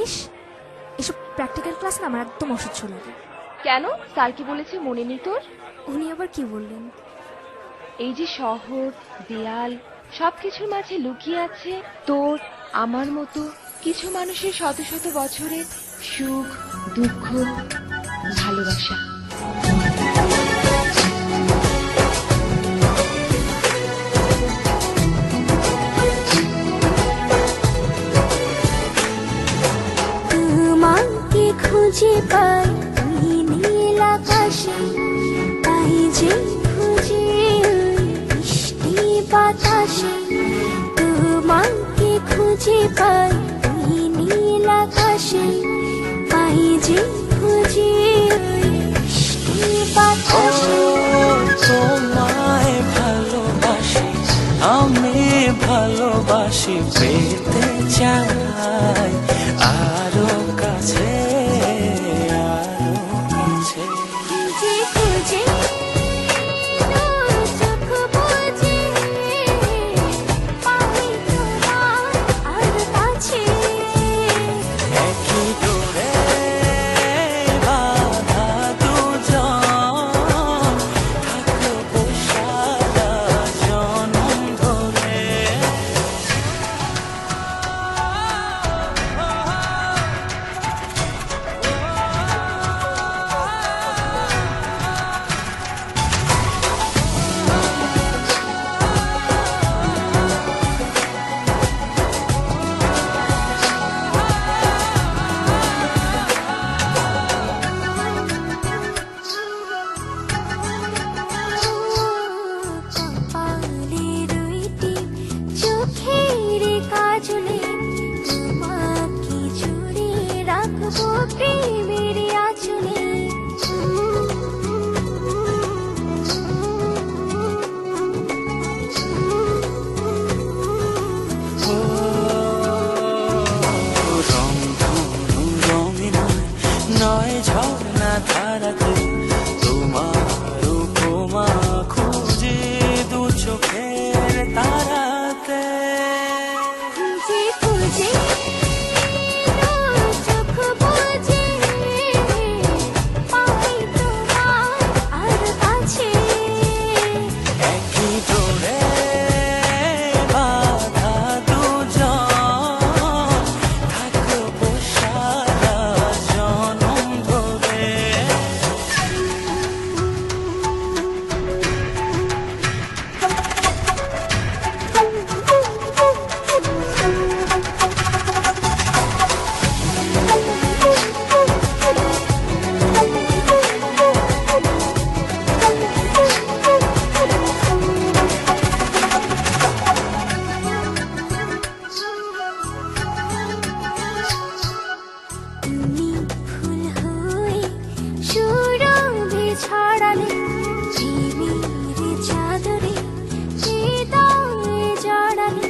ইস, এসব practical class না আমার একদম অসহ্য লাগে। কেন, স্যার কি বলেছে মনে নেই তোর? উনি আবার কি বললেন? এই যে শহর, দেয়াল, সবকিছুর মাঝে লুকিয়ে আছে তোর আমার মতো কিছু মানুষের শত শত বছরের সুখ, দুঃখ, ভালোবাসা। তোমাকে খুঁজে পাই ওই নীল আকাশে, তাই যে খুঁজে ওই বৃষ্টি বাতাসে। তোমাকে খুঁজে পাই ওই নীল আকাশে, তাই যে খুঁজে ওই বৃষ্টি বাতাসে। তোমায় ভালোবাসি, আমি ভালোবাসি, পেতে চাই আরো কাছে, আরো কাছে। খুঁজে খুঁজে চোখ বুজে পাই তোমার আর কাছে। একই ডোরে বাঁধা দুজন, থাকবো সারা জনম ধরে। কপালে রইটি চোখের কাজলে, তোমাকে জুড়ে রাখবো প্রেমের আঁচলে। রং ধনু রঙে নয় ঝর্ণা ধারাতে, তোমার উপমা খুঁজে দু চোখের তারাতে। খুঁজে খুঁজে চোখ বুজে পাই তোমার আর কাছে। একই ডোরে বাঁধা দুজন, থাকবো সারা জনম ধরে। তুমি ফুল হয়ে সুরভি ছড়ালে, প্রেমের চাদরে হৃদয়ে জড়ালে।